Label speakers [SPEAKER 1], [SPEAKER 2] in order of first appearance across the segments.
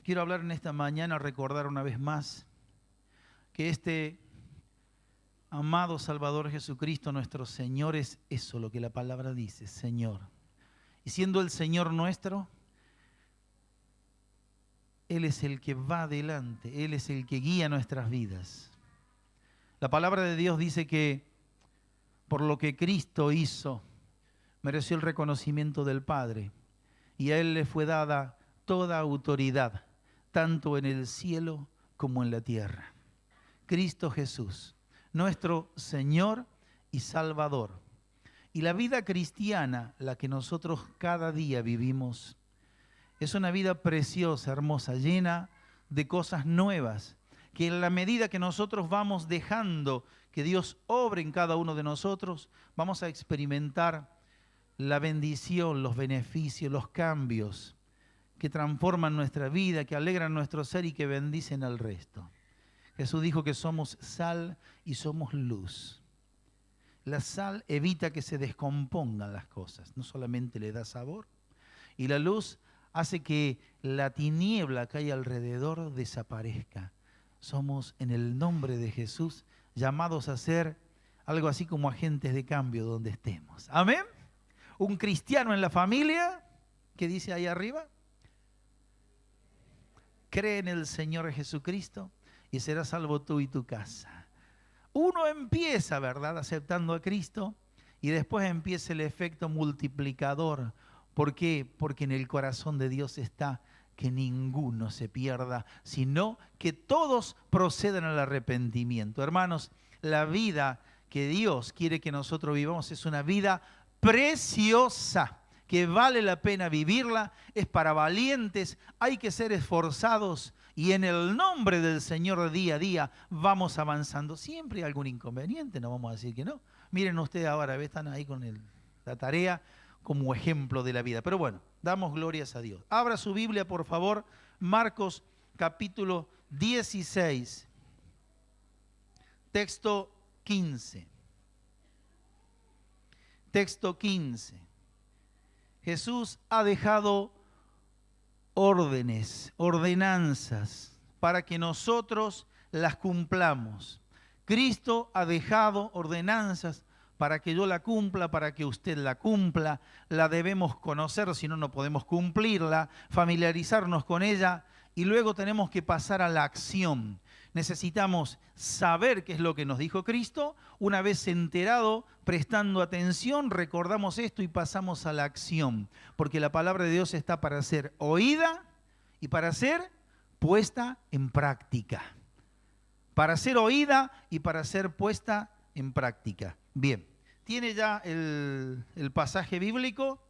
[SPEAKER 1] Quiero hablar en esta mañana, recordar una vez más que este amado Salvador Jesucristo, nuestro Señor, es eso lo que la palabra dice, Señor. Y siendo el Señor nuestro, Él es el que va adelante, Él es el que guía nuestras vidas. La palabra de Dios dice que por lo que Cristo hizo, mereció el reconocimiento del Padre, y a Él le fue dada toda autoridad, tanto en el cielo como en la tierra. Cristo Jesús, nuestro Señor y Salvador. Y la vida cristiana, la que nosotros cada día vivimos, es una vida preciosa, hermosa, llena de cosas nuevas, que en la medida que nosotros vamos dejando que Dios obre en cada uno de nosotros, vamos a experimentar la bendición, los beneficios, los cambios que transforman nuestra vida, que alegran nuestro ser y que bendicen al resto. Jesús dijo que somos sal y somos luz. La sal evita que se descompongan las cosas, no solamente le da sabor, y la luz hace que la tiniebla que hay alrededor desaparezca. Somos, en el nombre de Jesús, llamados a ser algo así como agentes de cambio donde estemos. ¿Amén? Un cristiano en la familia, ¿qué dice ahí arriba? Cree en el Señor Jesucristo y serás salvo tú y tu casa. Uno empieza, ¿verdad?, aceptando a Cristo, y después empieza el efecto multiplicador. ¿Por qué? Porque en el corazón de Dios está que ninguno se pierda, sino que todos procedan al arrepentimiento. Hermanos, la vida que Dios quiere que nosotros vivamos es una vida preciosa, que vale la pena vivirla, es para valientes, hay que ser esforzados, y en el nombre del Señor día a día vamos avanzando. Siempre hay algún inconveniente, no vamos a decir que no. Miren ustedes ahora, están ahí con la tarea como ejemplo de la vida. Pero bueno, damos glorias a Dios. Abra su Biblia, por favor, Marcos capítulo 16, texto 15. Texto 15. Jesús ha dejado órdenes, ordenanzas, para que nosotros las cumplamos. Cristo ha dejado ordenanzas para que yo la cumpla, para que usted la cumpla. La debemos conocer, si no, no podemos cumplirla, familiarizarnos con ella, y luego tenemos que pasar a la acción. Necesitamos saber qué es lo que nos dijo Cristo. Una vez enterado, prestando atención, recordamos esto y pasamos a la acción. Porque la palabra de Dios está para ser oída y para ser puesta en práctica. Para ser oída y para ser puesta en práctica. Bien, ¿tiene ya el pasaje bíblico?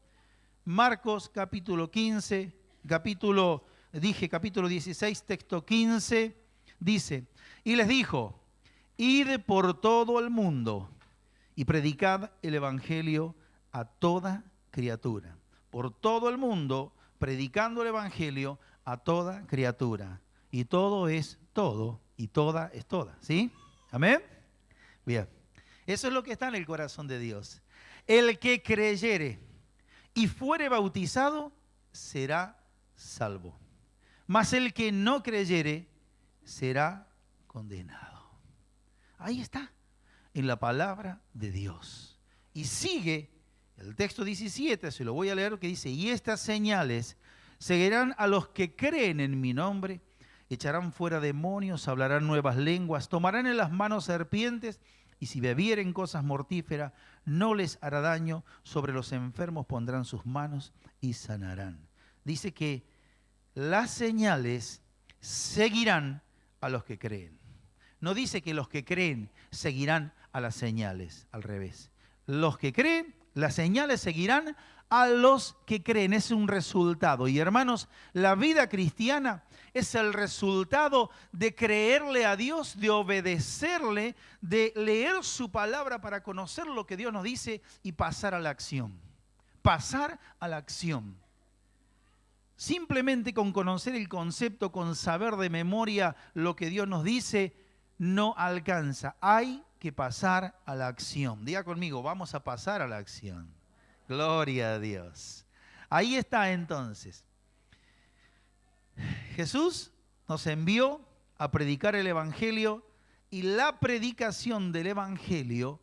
[SPEAKER 1] Marcos capítulo 15, capítulo 16, texto 15. Dice, y les dijo, id por todo el mundo y predicad el evangelio a toda criatura. Por todo el mundo, predicando el evangelio a toda criatura. Y todo es todo, y toda es toda. ¿Sí? ¿Amén? Bien. Eso es lo que está en el corazón de Dios. El que creyere y fuere bautizado será salvo. Mas el que no creyere será condenado. Ahí está, en la palabra de Dios. Y sigue el texto 17, se lo voy a leer, que dice, y estas señales seguirán a los que creen en mi nombre, echarán fuera demonios, hablarán nuevas lenguas, tomarán en las manos serpientes, y si bebieren cosas mortíferas, no les hará daño, sobre los enfermos pondrán sus manos y sanarán. Dice que las señales seguirán a los que creen. No dice que los que creen seguirán a las señales, al revés. Los que creen, las señales seguirán a los que creen. Es un resultado. Y hermanos, la vida cristiana es el resultado de creerle a Dios, de obedecerle, de leer su palabra para conocer lo que Dios nos dice y pasar a la acción. Pasar a la acción. Simplemente con conocer el concepto, con saber de memoria lo que Dios nos dice, no alcanza. Hay que pasar a la acción. Diga conmigo, vamos a pasar a la acción. Gloria a Dios. Ahí está entonces. Jesús nos envió a predicar el Evangelio y la predicación del Evangelio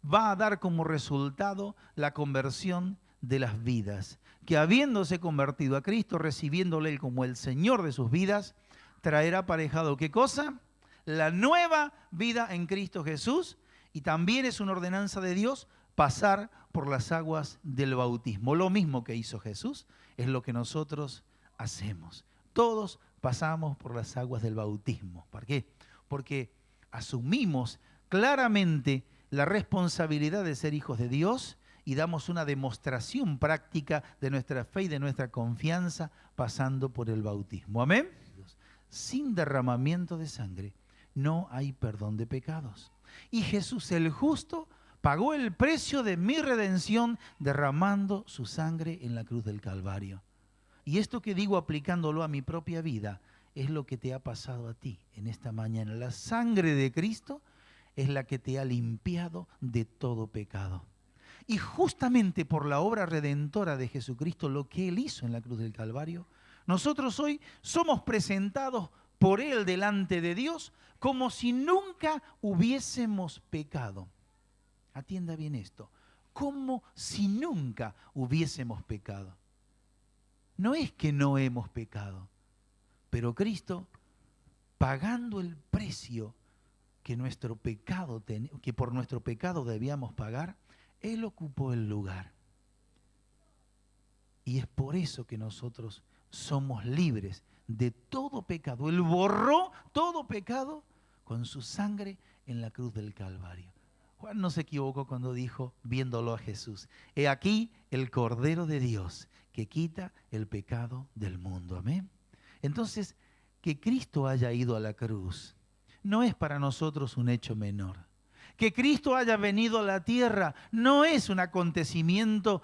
[SPEAKER 1] va a dar como resultado la conversión de las vidas, que habiéndose convertido a Cristo, recibiéndole Él como el Señor de sus vidas, traerá aparejado, ¿qué cosa? La nueva vida en Cristo Jesús, y también es una ordenanza de Dios pasar por las aguas del bautismo. Lo mismo que hizo Jesús es lo que nosotros hacemos. Todos pasamos por las aguas del bautismo. ¿Por qué? Porque asumimos claramente la responsabilidad de ser hijos de Dios y damos una demostración práctica de nuestra fe y de nuestra confianza pasando por el bautismo. Amén. Sin derramamiento de sangre no hay perdón de pecados. Y Jesús el justo pagó el precio de mi redención derramando su sangre en la cruz del Calvario. Y esto que digo aplicándolo a mi propia vida es lo que te ha pasado a ti en esta mañana. La sangre de Cristo es la que te ha limpiado de todo pecado. Y justamente por la obra redentora de Jesucristo, lo que Él hizo en la cruz del Calvario, nosotros hoy somos presentados por Él delante de Dios como si nunca hubiésemos pecado. Atienda bien esto, como si nunca hubiésemos pecado. No es que no hemos pecado, pero Cristo, pagando el precio que por nuestro pecado debíamos pagar, Él ocupó el lugar. Y es por eso que nosotros somos libres de todo pecado. Él borró todo pecado con su sangre en la cruz del Calvario. Juan no se equivocó cuando dijo, viéndolo a Jesús: he aquí el Cordero de Dios que quita el pecado del mundo. Amén. Entonces, que Cristo haya ido a la cruz no es para nosotros un hecho menor. Que Cristo haya venido a la tierra no es un acontecimiento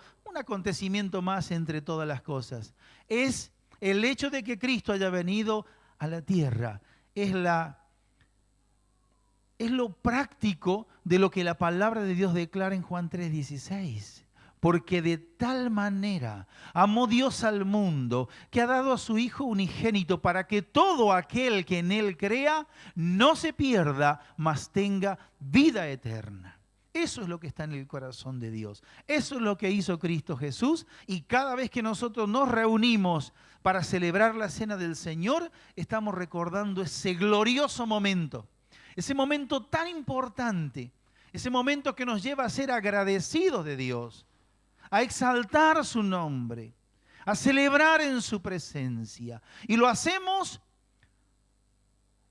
[SPEAKER 1] más entre todas las cosas. Es el hecho de que Cristo haya venido a la tierra. Es lo práctico de lo que la palabra de Dios declara en Juan 3:16. Porque de tal manera amó Dios al mundo que ha dado a su Hijo unigénito para que todo aquel que en Él crea no se pierda, mas tenga vida eterna. Eso es lo que está en el corazón de Dios. Eso es lo que hizo Cristo Jesús, y cada vez que nosotros nos reunimos para celebrar la cena del Señor, estamos recordando ese glorioso momento, ese momento tan importante, ese momento que nos lleva a ser agradecidos de Dios, a exaltar su nombre, a celebrar en su presencia. Y lo hacemos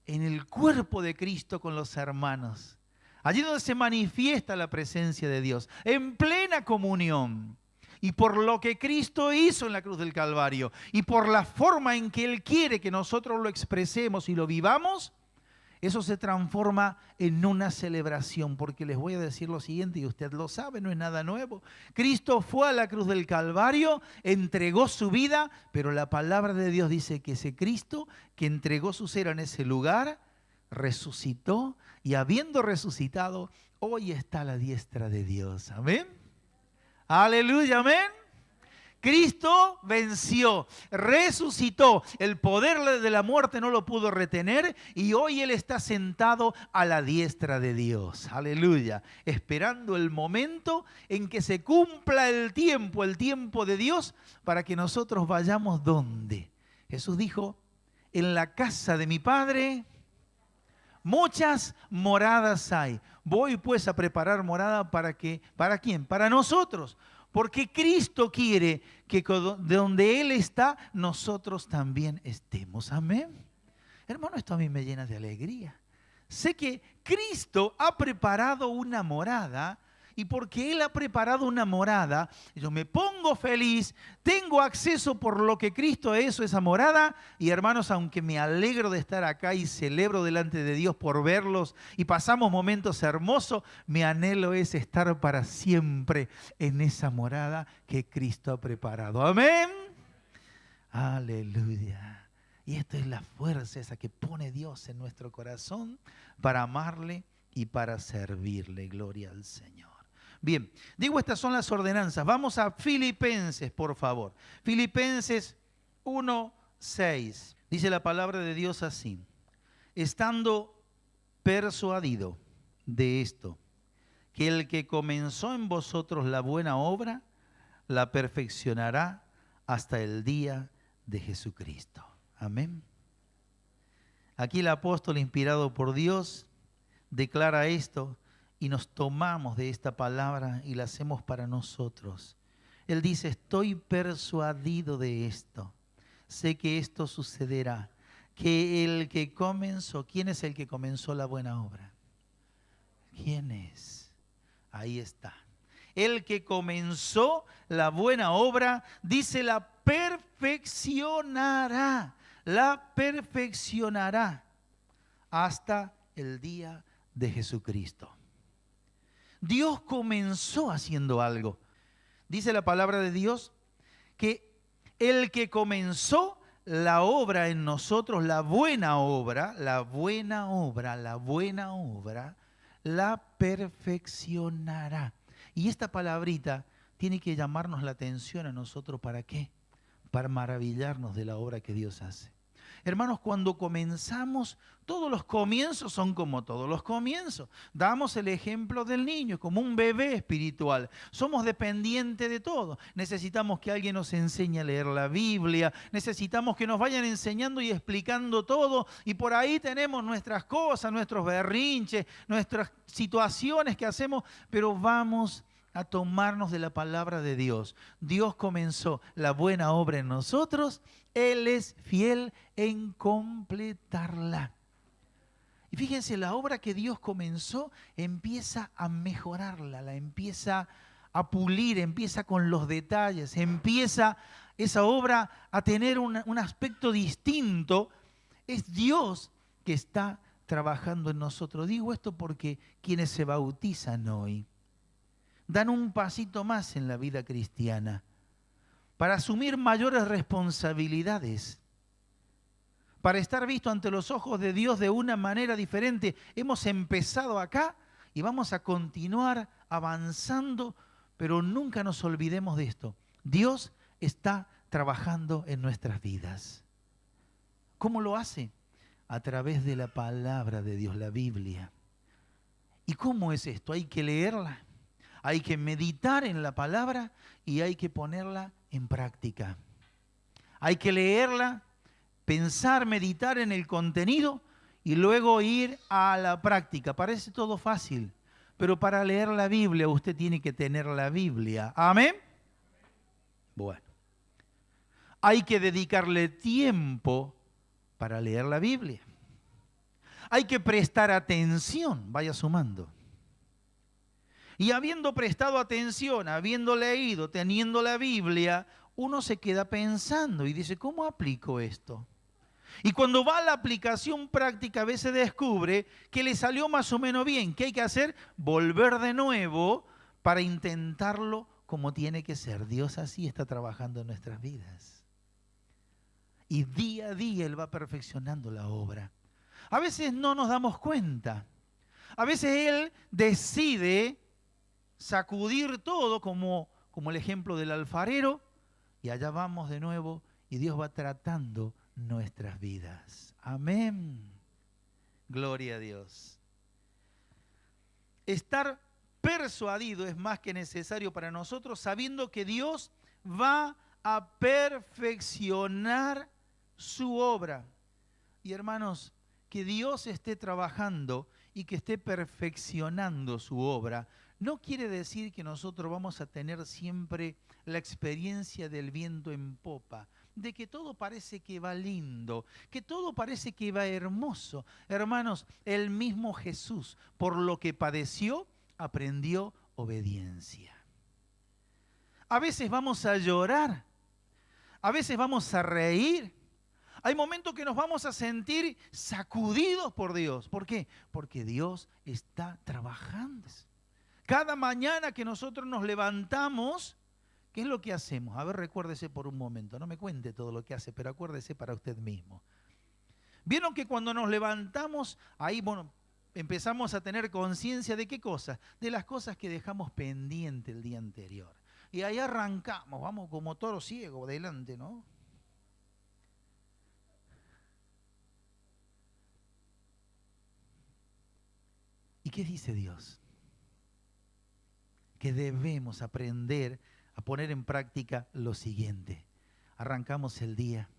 [SPEAKER 1] en el cuerpo de Cristo con los hermanos. Allí donde se manifiesta la presencia de Dios, en plena comunión. Y por lo que Cristo hizo en la cruz del Calvario, y por la forma en que Él quiere que nosotros lo expresemos y lo vivamos, eso se transforma en una celebración, porque les voy a decir lo siguiente, y usted lo sabe, no es nada nuevo. Cristo fue a la cruz del Calvario, entregó su vida, pero la palabra de Dios dice que ese Cristo que entregó su ser en ese lugar, resucitó, y habiendo resucitado, hoy está a la diestra de Dios. Amén. Aleluya, amén. Cristo venció, resucitó, el poder de la muerte no lo pudo retener, y hoy Él está sentado a la diestra de Dios. Aleluya, esperando el momento en que se cumpla el tiempo de Dios, para que nosotros vayamos ¿dónde? Jesús dijo, en la casa de mi Padre muchas moradas hay. Voy pues a preparar morada ¿para quién? Para nosotros. Porque Cristo quiere que de donde Él está, nosotros también estemos. Amén. Hermano, esto a mí me llena de alegría. Sé que Cristo ha preparado una morada, y porque Él ha preparado una morada, yo me pongo feliz, tengo acceso por lo que Cristo hizo esa morada. Y hermanos, aunque me alegro de estar acá y celebro delante de Dios por verlos y pasamos momentos hermosos, mi anhelo es estar para siempre en esa morada que Cristo ha preparado. Amén. Aleluya. Y esto es la fuerza esa que pone Dios en nuestro corazón para amarle y para servirle. Gloria al Señor. Bien, digo, estas son las ordenanzas. Vamos a Filipenses, por favor. Filipenses 1:6. Dice la palabra de Dios así: estando persuadido de esto, que el que comenzó en vosotros la buena obra, la perfeccionará hasta el día de Jesucristo. Amén. Aquí el apóstol, inspirado por Dios, declara esto y nos tomamos de esta palabra y la hacemos para nosotros. Él dice: estoy persuadido de esto. Sé que esto sucederá. Que el que comenzó, ¿quién es el que comenzó la buena obra? ¿Quién es? Ahí está. El que comenzó la buena obra, dice, la perfeccionará. La perfeccionará hasta el día de Jesucristo. Dios comenzó haciendo algo. Dice la palabra de Dios que el que comenzó la obra en nosotros, la buena obra, la perfeccionará. Y esta palabrita tiene que llamarnos la atención a nosotros. ¿Para qué? Para maravillarnos de la obra que Dios hace. Hermanos, cuando comenzamos, todos los comienzos son como todos los comienzos. Damos el ejemplo del niño, como un bebé espiritual. Somos dependientes de todo. Necesitamos que alguien nos enseñe a leer la Biblia. Necesitamos que nos vayan enseñando y explicando todo. Y por ahí tenemos nuestras cosas, nuestros berrinches, nuestras situaciones que hacemos, pero vamos a tomarnos de la palabra de Dios. Dios comenzó la buena obra en nosotros. Él es fiel en completarla. Y fíjense, la obra que Dios comenzó empieza a mejorarla, la empieza a pulir, empieza con los detalles, empieza esa obra a tener un aspecto distinto. Es Dios que está trabajando en nosotros. Digo esto porque quienes se bautizan hoy dan un pasito más en la vida cristiana para asumir mayores responsabilidades, para estar visto ante los ojos de Dios de una manera diferente. Hemos empezado acá y vamos a continuar avanzando, pero nunca nos olvidemos de esto. Dios está trabajando en nuestras vidas. ¿Cómo lo hace? A través de la palabra de Dios, la Biblia. ¿Y cómo es esto? Hay que leerla. Hay que meditar en la palabra y hay que ponerla en práctica. Hay que leerla, pensar, meditar en el contenido y luego ir a la práctica. Parece todo fácil, pero para leer la Biblia usted tiene que tener la Biblia. ¿Amén? Bueno, hay que dedicarle tiempo para leer la Biblia. Hay que prestar atención, vaya sumando. Y habiendo prestado atención, habiendo leído, teniendo la Biblia, uno se queda pensando y dice: ¿cómo aplico esto? Y cuando va a la aplicación práctica, a veces descubre que le salió más o menos bien. ¿Qué hay que hacer? Volver de nuevo para intentarlo como tiene que ser. Dios así está trabajando en nuestras vidas. Y día a día Él va perfeccionando la obra. A veces no nos damos cuenta. A veces Él decide sacudir todo como el ejemplo del alfarero, y allá vamos de nuevo y Dios va tratando nuestras vidas. Amén. Gloria a Dios. Estar persuadido es más que necesario para nosotros, sabiendo que Dios va a perfeccionar su obra. Y hermanos, que Dios esté trabajando y que esté perfeccionando su obra no quiere decir que nosotros vamos a tener siempre la experiencia del viento en popa, de que todo parece que va lindo, que todo parece que va hermoso. Hermanos, el mismo Jesús, por lo que padeció, aprendió obediencia. A veces vamos a llorar, a veces vamos a reír. Hay momentos que nos vamos a sentir sacudidos por Dios. ¿Por qué? Porque Dios está trabajando. Cada mañana que nosotros nos levantamos, ¿qué es lo que hacemos? A ver, recuérdese por un momento. No me cuente todo lo que hace, pero acuérdese para usted mismo. ¿Vieron que cuando nos levantamos, ahí, empezamos a tener conciencia de qué cosas? De las cosas que dejamos pendiente el día anterior. Y ahí arrancamos, vamos como toro ciego adelante, ¿no? qué dice Dios? Que debemos aprender a poner en práctica lo siguiente. Arrancamos el día.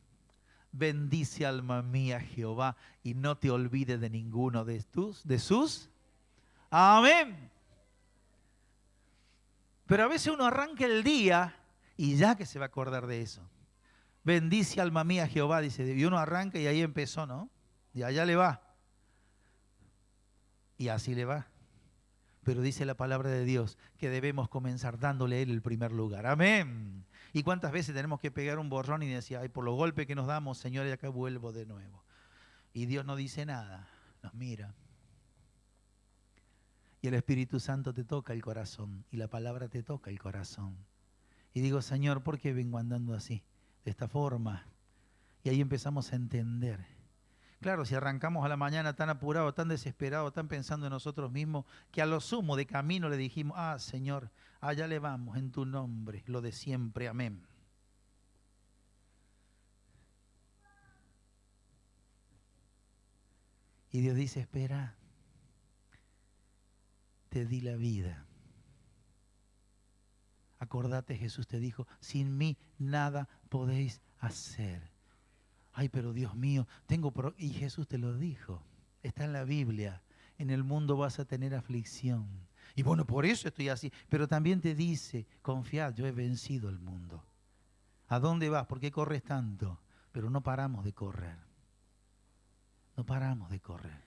[SPEAKER 1] Bendice alma mía Jehová y no te olvides de ninguno de sus. Amén. Pero a veces uno arranca el día y ya que se va a acordar de eso. Bendice alma mía Jehová, dice, y uno arranca y ahí empezó, ¿no? Y allá le va. Y así le va. Pero dice la palabra de Dios que debemos comenzar dándole a Él el primer lugar. Amén. ¿Y cuántas veces tenemos que pegar un borrón y decir, ay, por los golpes que nos damos, Señor, y acá vuelvo de nuevo? Y Dios no dice nada, nos mira. Y el Espíritu Santo te toca el corazón y la palabra te toca el corazón. Y digo, Señor, ¿por qué vengo andando así, de esta forma? Y ahí empezamos a entender. Claro, si arrancamos a la mañana tan apurado, tan desesperado, tan pensando en nosotros mismos, que a lo sumo de camino le dijimos, ah, Señor, allá le vamos en tu nombre, lo de siempre, amén. Y Dios dice, espera, te di la vida. Acordate, Jesús te dijo, sin mí nada podéis hacer. Ay, pero Dios mío, y Jesús te lo dijo, está en la Biblia, en el mundo vas a tener aflicción. Y bueno, por eso estoy así, pero también te dice, confiad, yo he vencido el mundo. ¿A dónde vas? ¿Por qué corres tanto? Pero no paramos de correr, no paramos de correr.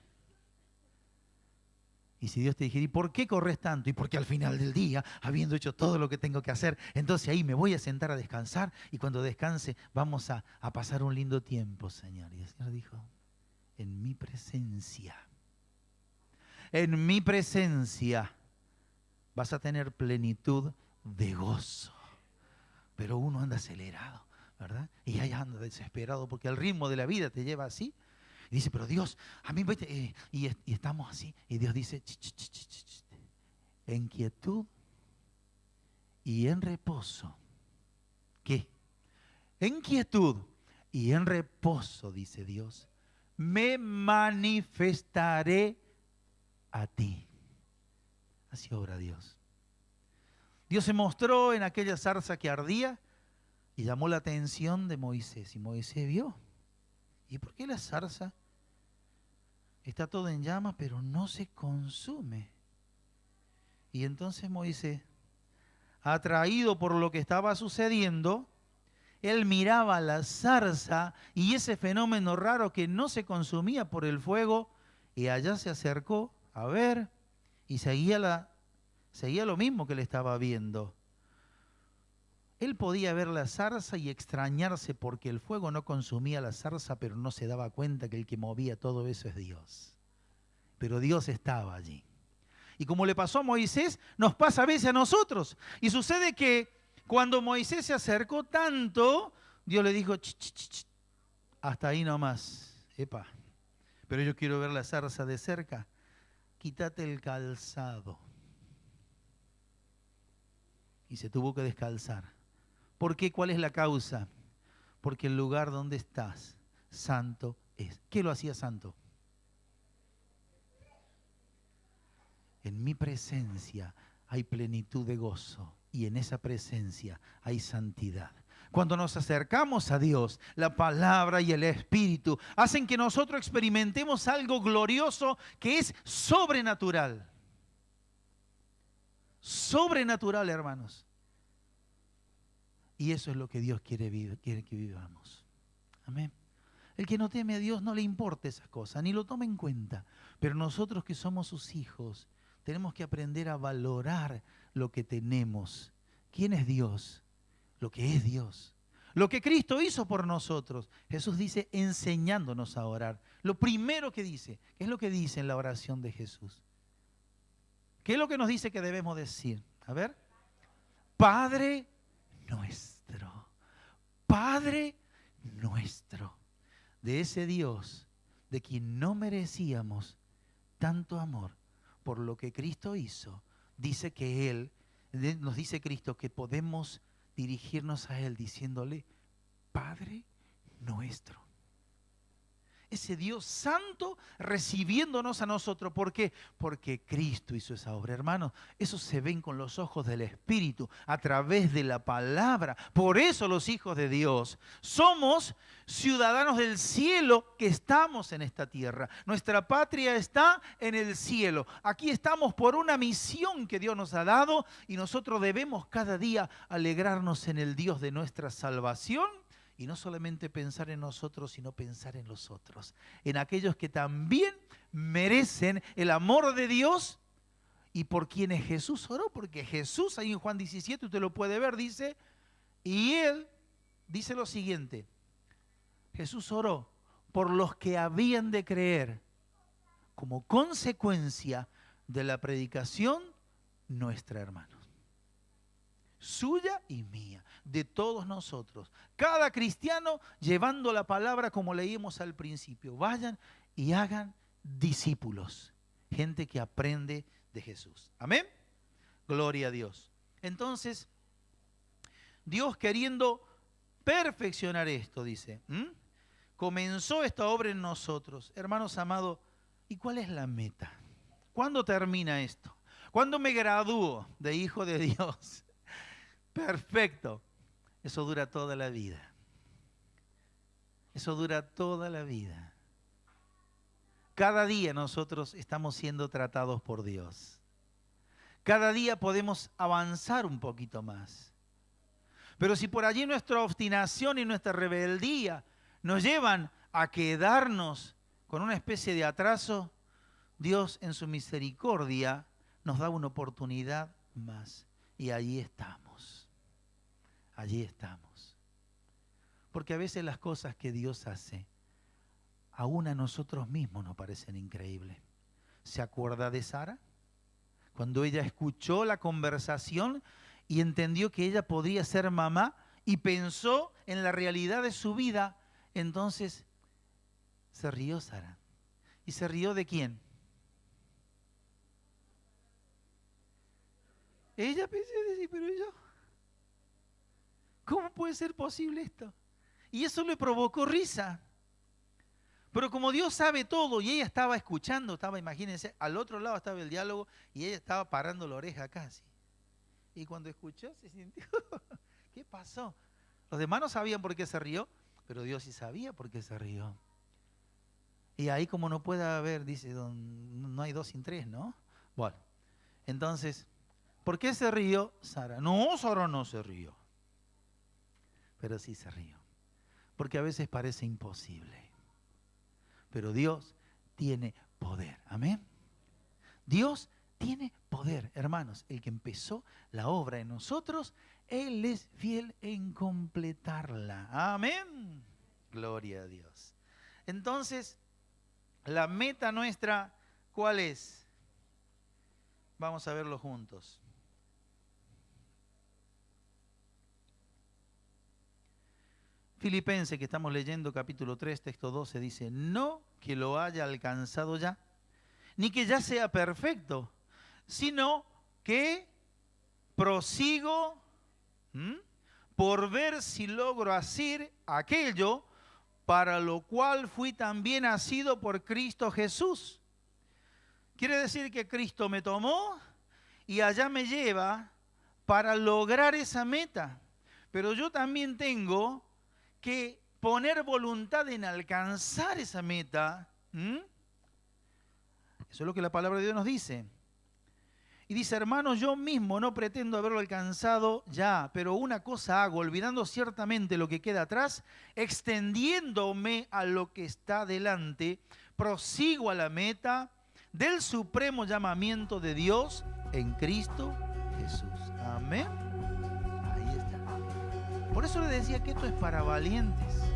[SPEAKER 1] Y si Dios te dijera, ¿y por qué corres tanto? Y porque al final del día, habiendo hecho todo lo que tengo que hacer, entonces ahí me voy a sentar a descansar y cuando descanse vamos a pasar un lindo tiempo, Señor. Y el Señor dijo, en mi presencia vas a tener plenitud de gozo. Pero uno anda acelerado, ¿verdad? Y ahí anda desesperado porque el ritmo de la vida te lleva así. Y dice, pero Dios, a mí y estamos así. Y Dios dice, en quietud y en reposo. ¿Qué? En quietud y en reposo, dice Dios, me manifestaré a ti. Así obra Dios. Dios se mostró en aquella zarza que ardía y llamó la atención de Moisés. Y Moisés vio. ¿Y por qué la zarza está todo en llamas, pero no se consume? Y entonces Moisés, atraído por lo que estaba sucediendo, él miraba la zarza y ese fenómeno raro que no se consumía por el fuego, y allá se acercó a ver y seguía lo mismo que le estaba viendo. Él podía ver la zarza y extrañarse porque el fuego no consumía la zarza, pero no se daba cuenta que el que movía todo eso es Dios. Pero Dios estaba allí. Y como le pasó a Moisés, nos pasa a veces a nosotros. Y sucede que cuando Moisés se acercó tanto, Dios le dijo, ch, ch, ch, ch, hasta ahí nomás. Epa, pero yo quiero ver la zarza de cerca. Quítate el calzado. Y se tuvo que descalzar. ¿Por qué? ¿Cuál es la causa? Porque el lugar donde estás, santo es. ¿Qué lo hacía santo? En mi presencia hay plenitud de gozo y en esa presencia hay santidad. Cuando nos acercamos a Dios, la palabra y el Espíritu hacen que nosotros experimentemos algo glorioso que es sobrenatural. Sobrenatural, hermanos. Y eso es lo que Dios quiere que vivamos. Amén. El que no teme a Dios no le importa esas cosas, ni lo toma en cuenta. Pero nosotros que somos sus hijos, tenemos que aprender a valorar lo que tenemos. ¿Quién es Dios? Lo que es Dios. Lo que Cristo hizo por nosotros. Jesús dice enseñándonos a orar. Lo primero que dice, ¿qué es lo que dice en la oración de Jesús? ¿Qué es lo que nos dice que debemos decir? A ver. Padre nuestro. Padre nuestro. De ese Dios de quien no merecíamos tanto amor por lo que Cristo hizo, dice que Él, nos dice Cristo que podemos dirigirnos a Él diciéndole, Padre nuestro. ese Dios santo recibiéndonos a nosotros. ¿Por qué? Porque Cristo hizo esa obra, hermanos. Eso se ven con los ojos del Espíritu, a través de la palabra. Por eso los hijos de Dios somos ciudadanos del cielo que estamos en esta tierra. Nuestra patria está en el cielo. Aquí estamos por una misión que Dios nos ha dado y nosotros debemos cada día alegrarnos en el Dios de nuestra salvación. Y no solamente pensar en nosotros, sino pensar en los otros, en aquellos que también merecen el amor de Dios y por quienes Jesús oró, porque Jesús, ahí en Juan 17, usted lo puede ver, dice, y Él dice lo siguiente, Jesús oró por los que habían de creer como consecuencia de la predicación nuestra, hermanos. Suya y mía, de todos nosotros. Cada cristiano llevando la palabra como leímos al principio. Vayan y hagan discípulos. Gente que aprende de Jesús. Amén. Gloria a Dios. Entonces, Dios queriendo perfeccionar esto, dice, comenzó esta obra en nosotros. Hermanos amados, ¿y cuál es la meta? ¿Cuándo termina esto? ¿Cuándo me gradúo de hijo de Dios? Perfecto. Eso dura toda la vida. Eso dura toda la vida. Cada día nosotros estamos siendo tratados por Dios. Cada día podemos avanzar un poquito más. Pero si por allí nuestra obstinación y nuestra rebeldía nos llevan a quedarnos con una especie de atraso, Dios en su misericordia nos da una oportunidad más. Y allí estamos. Allí estamos. Porque a veces las cosas que Dios hace, aún a nosotros mismos nos parecen increíbles. ¿Se acuerda de Sara? Cuando ella escuchó la conversación y entendió que ella podría ser mamá y pensó en la realidad de su vida, entonces se rió Sara. ¿Y se rió de quién? Ella pensó decir, pero yo, ¿cómo puede ser posible esto? Y eso le provocó risa. Pero como Dios sabe todo y ella estaba escuchando, imagínense, al otro lado estaba el diálogo y ella estaba parando la oreja casi. Y cuando escuchó se sintió, ¿qué pasó? Los demás no sabían por qué se rió, pero Dios sí sabía por qué se rió. Y ahí como no puede haber, dice, no hay 2 sin 3, ¿no? Bueno, entonces, ¿por qué se rió Sara? No, Sara no se rió. Pero sí se rió. Porque a veces parece imposible. Pero Dios tiene poder. Amén. Dios tiene poder, hermanos. El que empezó la obra en nosotros, Él es fiel en completarla. Amén. Gloria a Dios. Entonces, la meta nuestra, ¿cuál es? Vamos a verlo juntos. Filipenses, que estamos leyendo, capítulo 3, texto 12, dice, no que lo haya alcanzado ya, ni que ya sea perfecto, sino que prosigo por ver si logro hacer aquello para lo cual fui también nacido por Cristo Jesús. Quiere decir que Cristo me tomó y allá me lleva para lograr esa meta. Pero yo también tengo que poner voluntad en alcanzar esa meta. Eso es lo que la palabra de Dios nos dice. Y dice, hermanos, yo mismo no pretendo haberlo alcanzado ya, pero una cosa hago, olvidando ciertamente lo que queda atrás, extendiéndome a lo que está delante, prosigo a la meta del supremo llamamiento de Dios en Cristo Jesús. Amén. Ahí está. Por eso le decía que esto es para valientes.